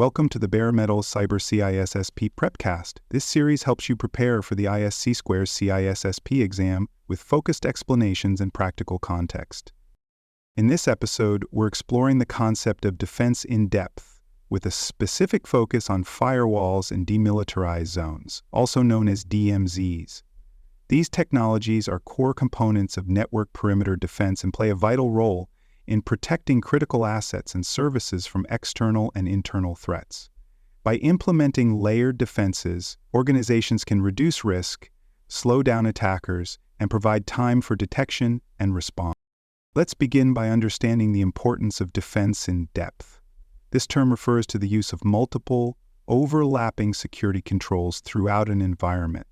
Welcome to the Bare Metal Cyber CISSP Prepcast. This series helps you prepare for the ISC Squares CISSP exam with focused explanations and practical context. In this episode, we're exploring the concept of defense in depth, with a specific focus on firewalls and demilitarized zones, also known as DMZs. These technologies are core components of network perimeter defense and play a vital role in protecting critical assets and services from external and internal threats. By implementing layered defenses, organizations can reduce risk, slow down attackers, and provide time for detection and response. Let's begin by understanding the importance of defense in depth. This term refers to the use of multiple, overlapping security controls throughout an environment.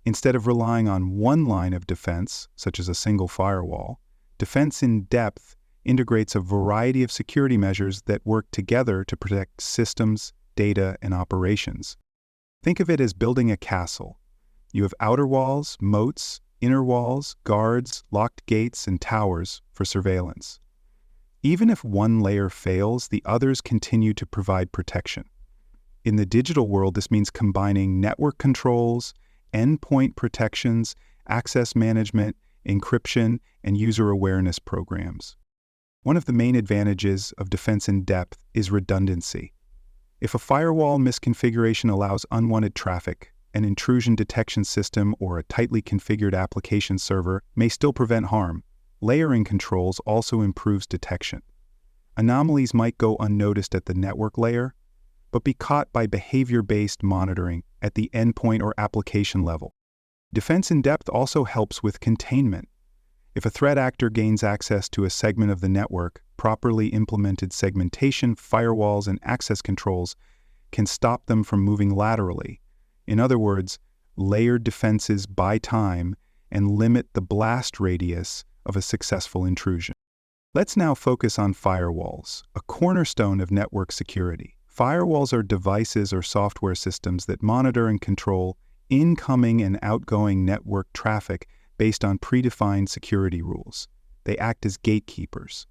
Instead of relying on one line of defense, such as a single firewall, defense in depth integrates a variety of security measures that work together to protect systems, data, and operations. Think of it as building a castle. You have outer walls, moats, inner walls, guards, locked gates, and towers for surveillance. Even if one layer fails, the others continue to provide protection. In the digital world, this means combining network controls, endpoint protections, access management, encryption, and user awareness programs. One of the main advantages of defense in depth is redundancy. If a firewall misconfiguration allows unwanted traffic, an intrusion detection system or a tightly configured application server may still prevent harm. Layering controls also improves detection. Anomalies might go unnoticed at the network layer, but be caught by behavior-based monitoring at the endpoint or application level. Defense in depth also helps with containment. If a threat actor gains access to a segment of the network, properly implemented segmentation, firewalls, and access controls can stop them from moving laterally. In other words, layered defenses buy time and limit the blast radius of a successful intrusion. Let's now focus on firewalls, a cornerstone of network security. Firewalls are devices or software systems that monitor and control incoming and outgoing network traffic based on predefined security rules. They act as gatekeepers,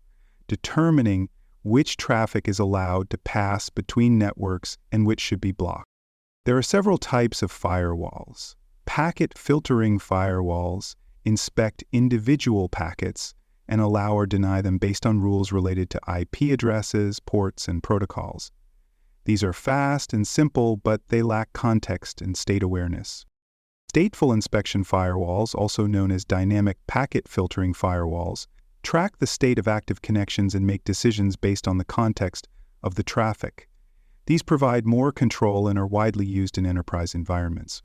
determining which traffic is allowed to pass between networks and which should be blocked. There are several types of firewalls. Packet filtering firewalls inspect individual packets and allow or deny them based on rules related to IP addresses, ports, and protocols. These are fast and simple, but they lack context and state awareness. Stateful inspection firewalls, also known as dynamic packet filtering firewalls, track the state of active connections and make decisions based on the context of the traffic. These provide more control and are widely used in enterprise environments.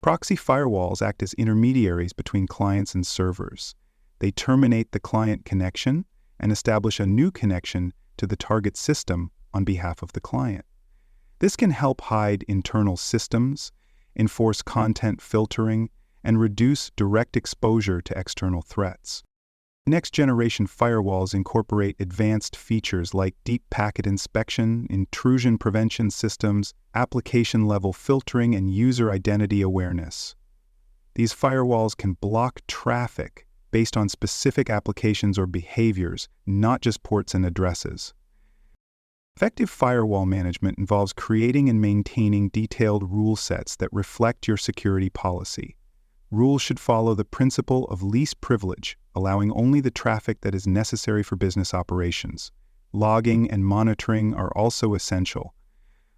Proxy firewalls act as intermediaries between clients and servers. They terminate the client connection and establish a new connection to the target system on behalf of the client. This can help hide internal systems, enforce content filtering, and reduce direct exposure to external threats. Next-generation firewalls incorporate advanced features like deep packet inspection, intrusion prevention systems, application-level filtering, and user identity awareness. These firewalls can block traffic based on specific applications or behaviors, not just ports and addresses. Effective firewall management involves creating and maintaining detailed rule sets that reflect your security policy. Rules should follow the principle of least privilege, allowing only the traffic that is necessary for business operations. Logging and monitoring are also essential.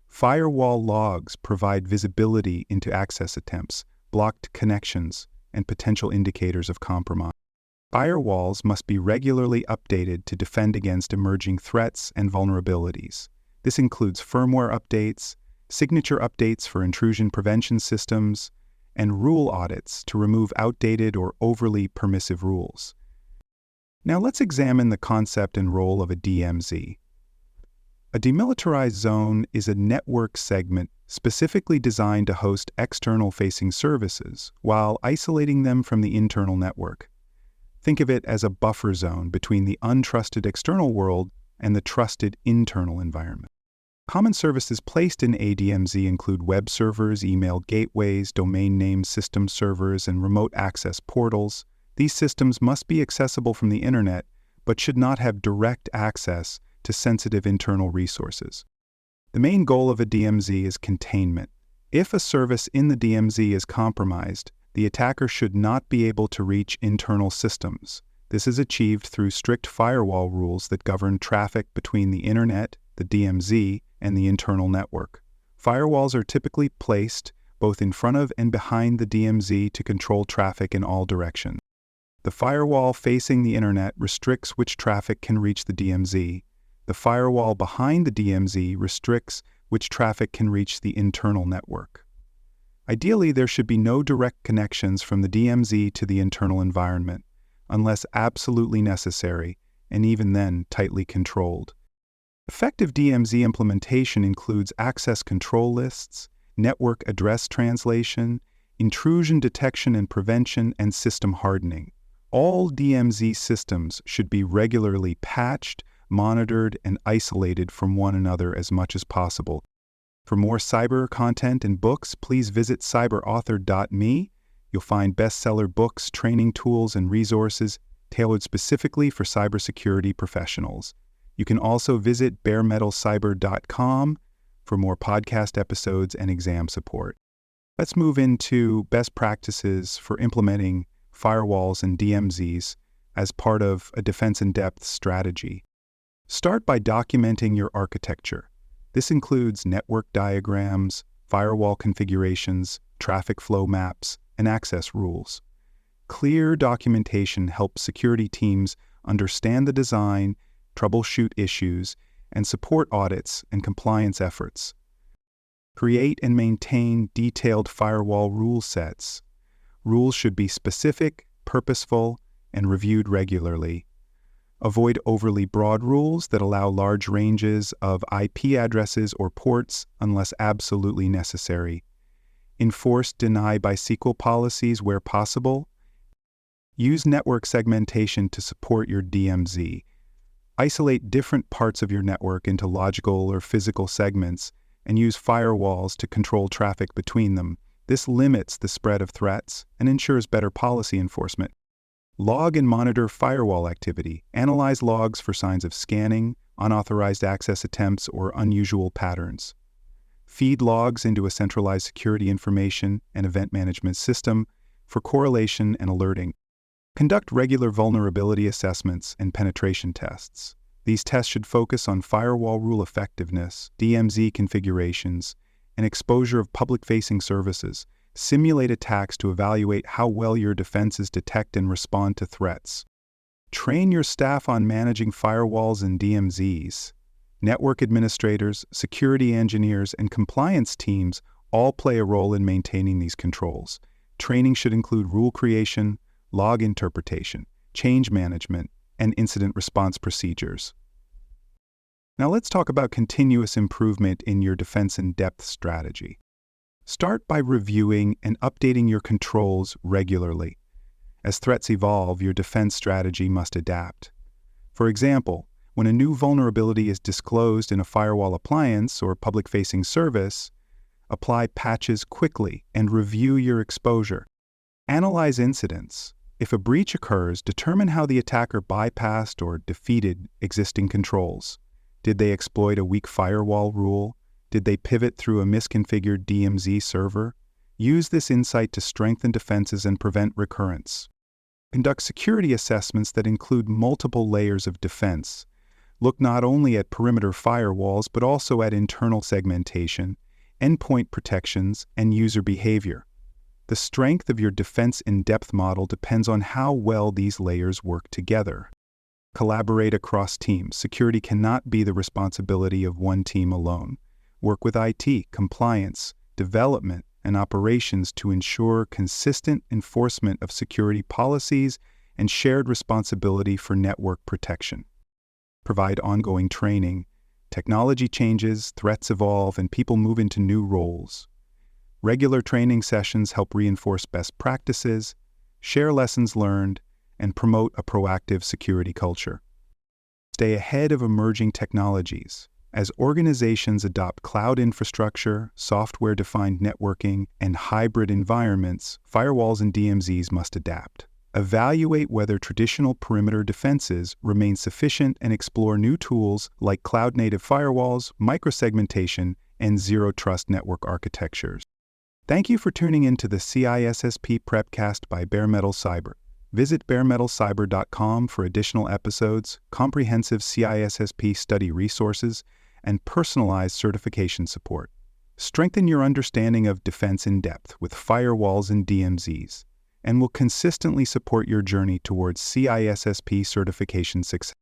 Firewall logs provide visibility into access attempts, blocked connections, and potential indicators of compromise. Firewalls must be regularly updated to defend against emerging threats and vulnerabilities. This includes firmware updates, signature updates for intrusion prevention systems, and rule audits to remove outdated or overly permissive rules. Now let's examine the concept and role of a DMZ. A demilitarized zone is a network segment specifically designed to host external-facing services while isolating them from the internal network. Think of it as a buffer zone between the untrusted external world and the trusted internal environment. Common services placed in a DMZ include web servers, email gateways, domain name system servers, and remote access portals. These systems must be accessible from the internet, but should not have direct access to sensitive internal resources. The main goal of a DMZ is containment. If a service in the DMZ is compromised, the attacker should not be able to reach internal systems. This is achieved through strict firewall rules that govern traffic between the Internet, the DMZ, and the internal network. Firewalls are typically placed both in front of and behind the DMZ to control traffic in all directions. The firewall facing the Internet restricts which traffic can reach the DMZ. The firewall behind the DMZ restricts which traffic can reach the internal network. Ideally, there should be no direct connections from the DMZ to the internal environment, unless absolutely necessary, and even then tightly controlled. Effective DMZ implementation includes access control lists, network address translation, intrusion detection and prevention, and system hardening. All DMZ systems should be regularly patched, monitored, and isolated from one another as much as possible. For more cyber content and books, please visit cyberauthor.me. You'll find bestseller books, training tools, and resources tailored specifically for cybersecurity professionals. You can also visit baremetalcyber.com for more podcast episodes and exam support. Let's move into best practices for implementing firewalls and DMZs as part of a defense-in-depth strategy. Start by documenting your architecture. This includes network diagrams, firewall configurations, traffic flow maps, and access rules. Clear documentation helps security teams understand the design, troubleshoot issues, and support audits and compliance efforts. Create and maintain detailed firewall rule sets. Rules should be specific, purposeful, and reviewed regularly. Avoid overly broad rules that allow large ranges of IP addresses or ports unless absolutely necessary. Enforce deny by SQL policies where possible. Use network segmentation to support your DMZ. Isolate different parts of your network into logical or physical segments and use firewalls to control traffic between them. This limits the spread of threats and ensures better policy enforcement. Log and monitor firewall activity. Analyze logs for signs of scanning, unauthorized access attempts, or unusual patterns. Feed logs into a centralized security information and event management system for correlation and alerting. Conduct regular vulnerability assessments and penetration tests. These tests should focus on firewall rule effectiveness, DMZ configurations, and exposure of public-facing services. Simulate attacks to evaluate how well your defenses detect and respond to threats. Train your staff on managing firewalls and DMZs. Network administrators, security engineers, and compliance teams all play a role in maintaining these controls. Training should include rule creation, log interpretation, change management, and incident response procedures. Now let's talk about continuous improvement in your defense-in-depth strategy. Start by reviewing and updating your controls regularly. As threats evolve, your defense strategy must adapt. For example, when a new vulnerability is disclosed in a firewall appliance or public-facing service, apply patches quickly and review your exposure. Analyze incidents. If a breach occurs, determine how the attacker bypassed or defeated existing controls. Did they exploit a weak firewall rule? Did they pivot through a misconfigured DMZ server? Use this insight to strengthen defenses and prevent recurrence. Conduct security assessments that include multiple layers of defense. Look not only at perimeter firewalls, but also at internal segmentation, endpoint protections, and user behavior. The strength of your defense-in-depth model depends on how well these layers work together. Collaborate across teams. Security cannot be the responsibility of one team alone. Work with IT, compliance, development, and operations to ensure consistent enforcement of security policies and shared responsibility for network protection. Provide ongoing training. Technology changes, threats evolve, and people move into new roles. Regular training sessions help reinforce best practices, share lessons learned, and promote a proactive security culture. Stay ahead of emerging technologies. As organizations adopt cloud infrastructure, software-defined networking, and hybrid environments, firewalls and DMZs must adapt. Evaluate whether traditional perimeter defenses remain sufficient and explore new tools like cloud-native firewalls, microsegmentation, and zero-trust network architectures. Thank you for tuning in to the CISSP Prepcast by Bare Metal Cyber. Visit baremetalcyber.com for additional episodes, comprehensive CISSP study resources, and personalized certification support. Strengthen your understanding of defense in depth with firewalls and DMZs, and will consistently support your journey towards CISSP certification success.